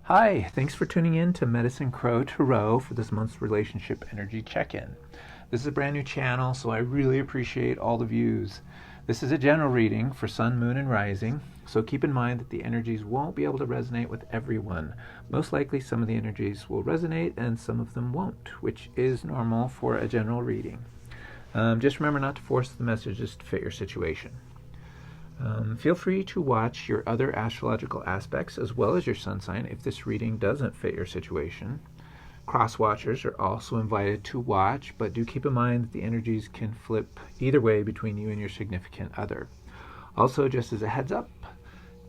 Hi, thanks for tuning in to Medicine Crow Tarot for this month's relationship energy check-in. This is a brand new channel, so I really appreciate all the views. This is a general reading for Sun, Moon, and Rising, so keep in mind that the energies won't be able to resonate with everyone. Most likely some of the energies will resonate and some of them won't, which is normal for a general reading. Just remember not to force the messages to fit your situation. Feel free to watch your other astrological aspects as well as your sun sign if this reading doesn't fit your situation. Cross-watchers are also invited to watch, but do keep in mind that the energies can flip either way between you and your significant other. Also, just as a heads up,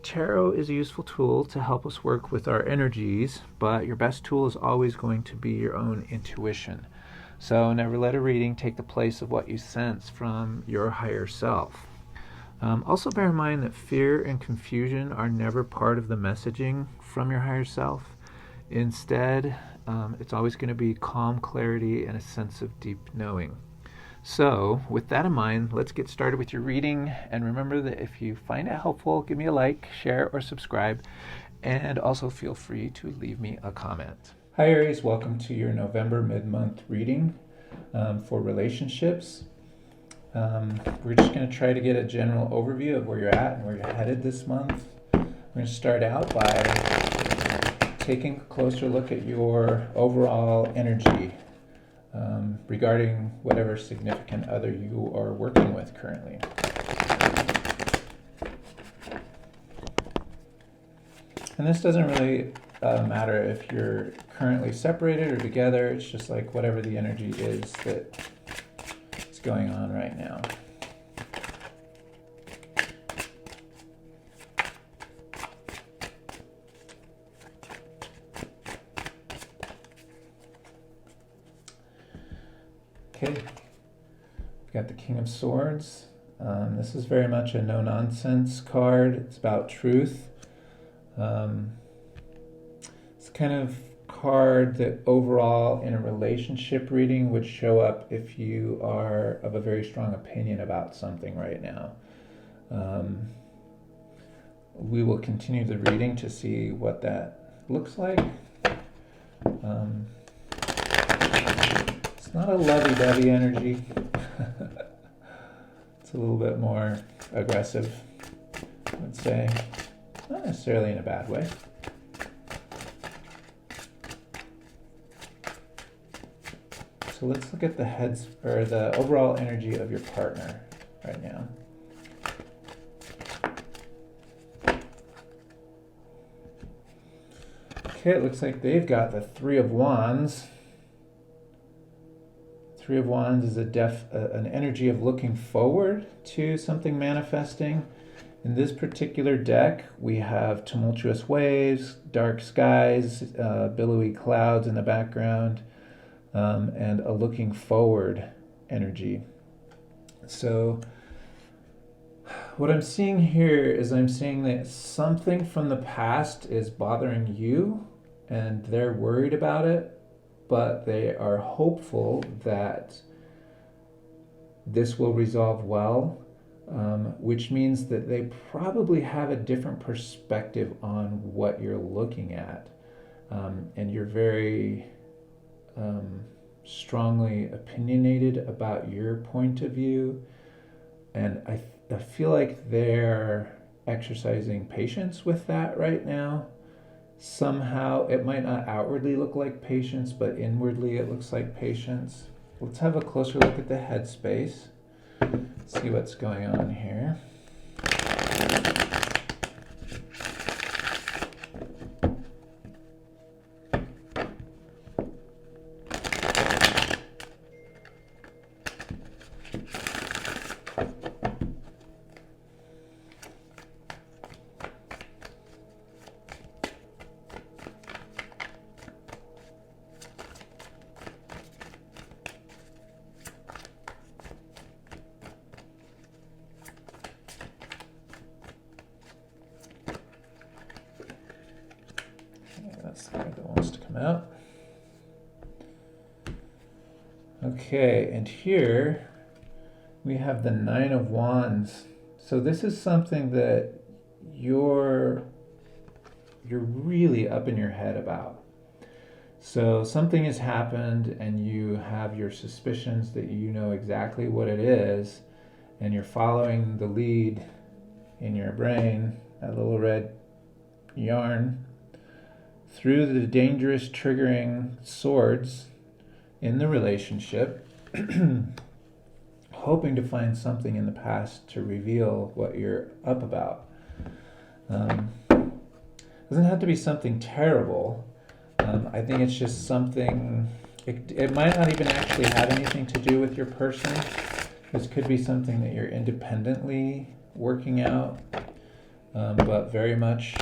tarot is a useful tool to help us work with our energies, but your best tool is always going to be your own intuition. So never let a reading take the place of what you sense from your higher self. Also bear in mind that fear and confusion are never part of the messaging from your higher self. Instead, it's always going to be calm clarity and a sense of deep knowing. So, with that in mind, let's get started with your reading. And remember that if you find it helpful, give me a like, share, or subscribe. And also feel free to leave me a comment. Hi Aries, welcome to your November mid-month reading for relationships. We're just going to try to get a general overview of where you're at and where you're headed this month. We're going to start out by taking a closer look at your overall energy regarding whatever significant other you are working with currently. And this doesn't really matter if you're currently separated or together. It's just like whatever the energy is that going on right now. Okay, we've got the King of Swords. This is very much a no-nonsense card. It's about truth. It's kind of card that overall in a relationship reading would show up if you are of a very strong opinion about something right now. We will continue the reading to see what that looks like. It's not a lovey-dovey energy. It's a little bit more aggressive, I would say. Not necessarily in a bad way. So let's look at the heads or the overall energy of your partner right now. Okay, it looks like they've got the Three of Wands. Three of Wands is an energy of looking forward to something manifesting. In this particular deck, we have tumultuous waves, dark skies, billowy clouds in the background. And a looking forward energy. So what I'm seeing here is I'm seeing that something from the past is bothering you and they're worried about it, but they are hopeful that this will resolve well, which means that they probably have a different perspective on what you're looking at. And you're very strongly opinionated about your point of view, and I feel like they're exercising patience with that right now. Somehow it might not outwardly look like patience, but inwardly it looks like patience. Let's have a closer look at the headspace, see what's going on here. That's the card that wants to come out. Okay, and here we have the Nine of Wands. So this is something that you're you're really up in your head about. So something has happened and you have your suspicions that you know exactly what it is, and you're following the lead in your brain, that little red yarn, through the dangerous triggering swords in the relationship, hoping to find something in the past to reveal what you're up about. Doesn't have to be something terrible. I think it's just something, it might not even actually have anything to do with your person. This could be something that you're independently working out, but very much,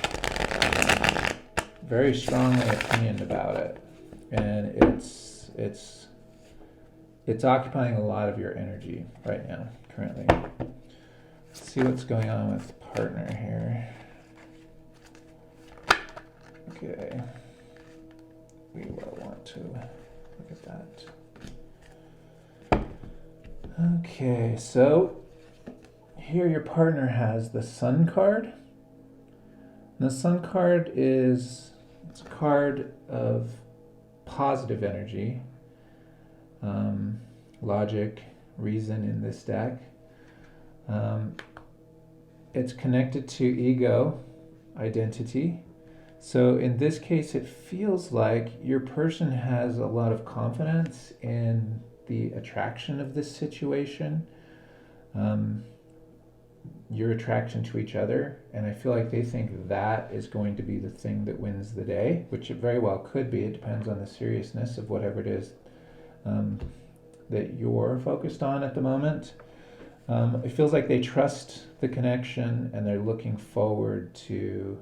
very strongly opinioned about it. And it's occupying a lot of your energy right now, currently. Let's see what's going on with the partner here. Okay. We will want to look at that. Okay, so here your partner has the Sun card. And the Sun card it's a card of positive energy, logic, reason in this deck. It's connected to ego, identity. So in this case, it feels like your person has a lot of confidence in the attraction of this situation, your attraction to each other, and I feel like they think that is going to be the thing that wins the day, which it very well could be. It depends on the seriousness of whatever it is that you're focused on at the moment. It feels like they trust the connection and they're looking forward to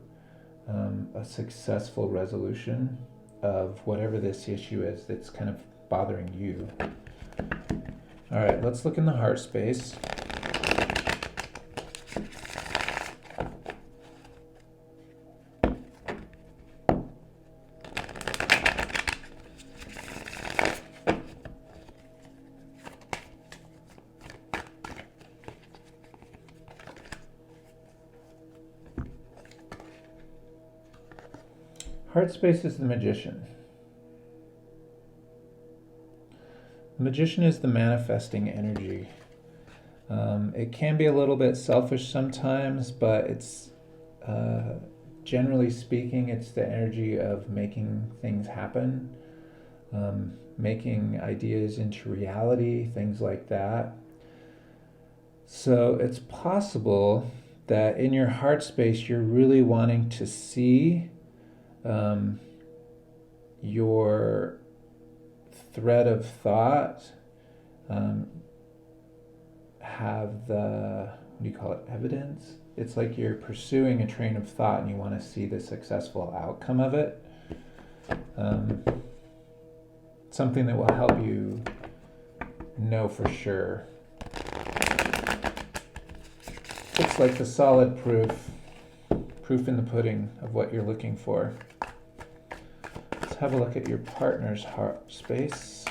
a successful resolution of whatever this issue is that's kind of bothering you. All right, let's look in the heart space. Heart space is the Magician. The Magician is the manifesting energy. It can be a little bit selfish sometimes, but it's generally speaking, it's the energy of making things happen, making ideas into reality, things like that. So it's possible that in your heart space, you're really wanting to see your thread of thought have the, what do you call it, evidence? It's like you're pursuing a train of thought and you want to see the successful outcome of it. Something that will help you know for sure. It's like the solid proof in the pudding of what you're looking for. Let's have a look at your partner's heart space.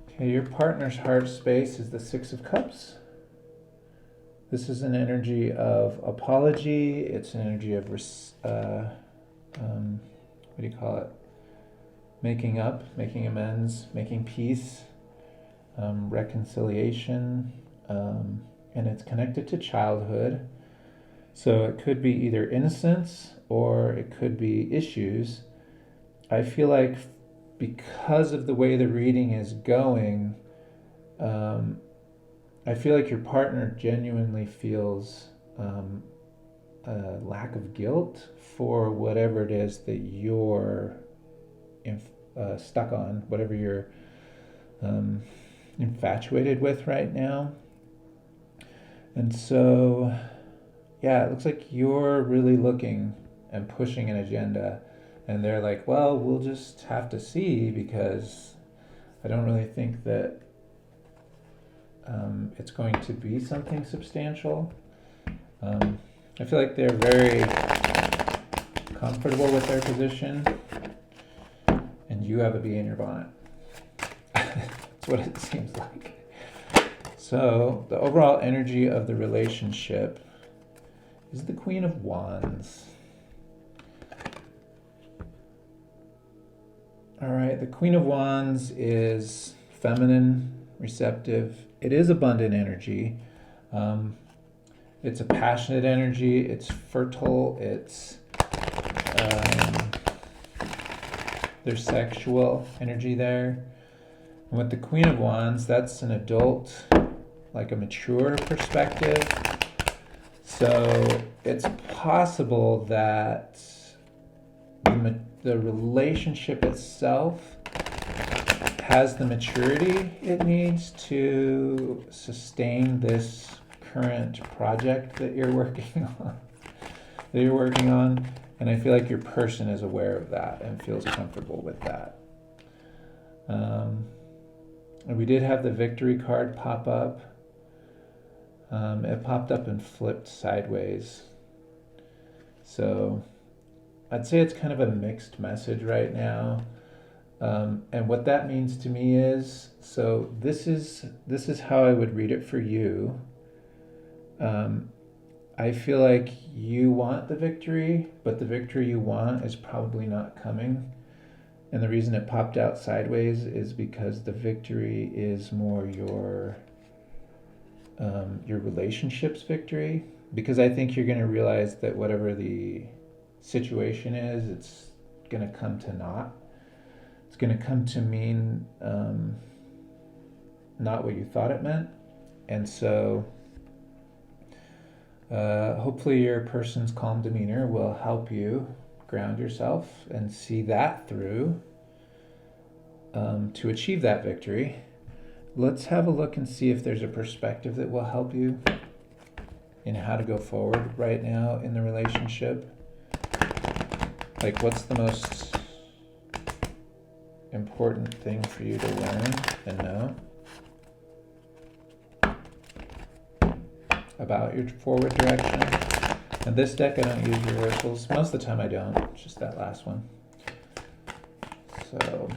Okay, your partner's heart space is the Six of Cups. This is an energy of apology. It's an energy of, what do you call it? Making up, making amends, making peace, reconciliation, and it's connected to childhood. So it could be either innocence or it could be issues. I feel like because of the way the reading is going, I feel like your partner genuinely feels a lack of guilt for whatever it is that you're stuck on, whatever you're infatuated with right now. And so, yeah, it looks like you're really looking and pushing an agenda. And they're like, well, we'll just have to see, because I don't really think that it's going to be something substantial. I feel like they're very comfortable with their position, and you have a bee in your bonnet. That's what it seems like. So the overall energy of the relationship is the Queen of Wands. All right, the Queen of Wands is feminine, receptive. It is abundant energy. It's a passionate energy. It's fertile. There's sexual energy there. And with the Queen of Wands, that's an adult, like a mature perspective. So it's possible that the relationship itself has the maturity it needs to sustain this current project that you're working on. And I feel like your person is aware of that and feels comfortable with that. And we did have the victory card pop up. It popped up and flipped sideways. So I'd say it's kind of a mixed message right now. And what that means to me is, so this is how I would read it for you. I feel like you want the victory, but the victory you want is probably not coming. And the reason it popped out sideways is because the victory is more your relationship's victory. Because I think you're going to realize that whatever the situation is, it's going to come to naught. It's going to come to mean not what you thought it meant. And so hopefully your person's calm demeanor will help you ground yourself and see that through to achieve that victory. Let's have a look and see if there's a perspective that will help you in how to go forward right now in the relationship. Like, what's the most important thing for you to learn and know about your forward direction? And this deck, I don't use reversals. Most of the time I don't, it's just that last one. So,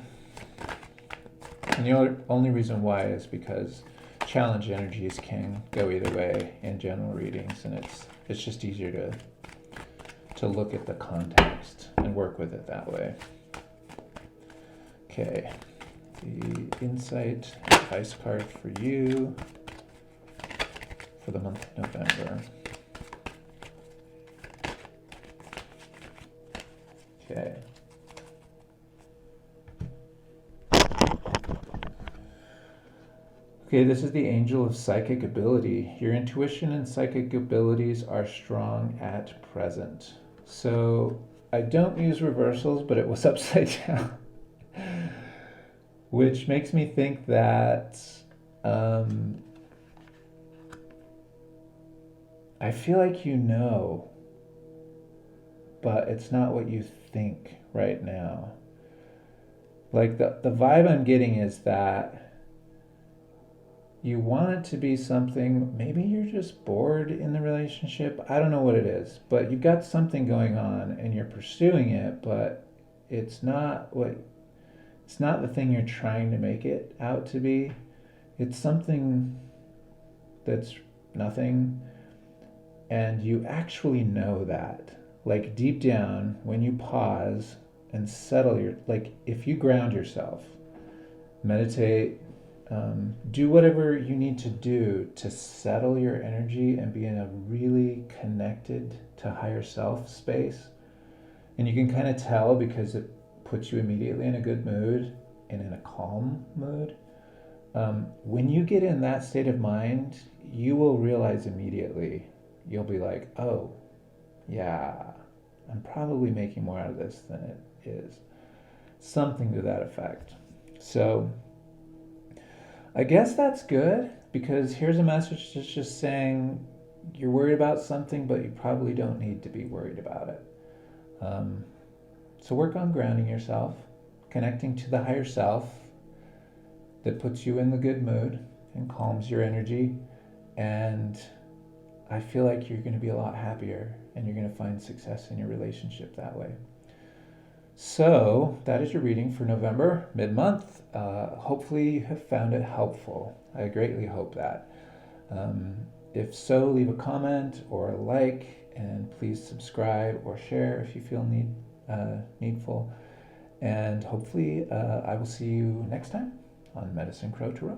and the only reason why is because challenge energies can go either way in general readings, and it's just easier to look at the context and work with it that way. Okay, the insight advice card for you for the month of November. Okay. Okay, this is the angel of psychic ability. Your intuition and psychic abilities are strong at present. So I don't use reversals, but it was upside down, which makes me think that I feel like you know, but it's not what you think right now. Like the vibe I'm getting is that you want it to be something, maybe you're just bored in the relationship. I don't know what it is, but you've got something going on and you're pursuing it, but it's not the thing you're trying to make it out to be. It's something that's nothing, and you actually know that. Like deep down, when you pause and settle like if you ground yourself, meditate, do whatever you need to do to settle your energy and be in a really connected to higher self space. And you can kind of tell because it puts you immediately in a good mood and in a calm mood. When you get in that state of mind, you will realize immediately, you'll be like, oh, yeah, I'm probably making more out of this than it is. Something to that effect. So I guess that's good, because here's a message that's just saying you're worried about something, but you probably don't need to be worried about it. So work on grounding yourself, connecting to the higher self that puts you in the good mood and calms your energy, and I feel like you're going to be a lot happier and you're going to find success in your relationship that way. So that is your reading for November, mid-month. Hopefully you have found it helpful. I greatly hope that. If so, leave a comment or a like, and please subscribe or share if you feel needful. And hopefully I will see you next time on Medicine Crow Tarot.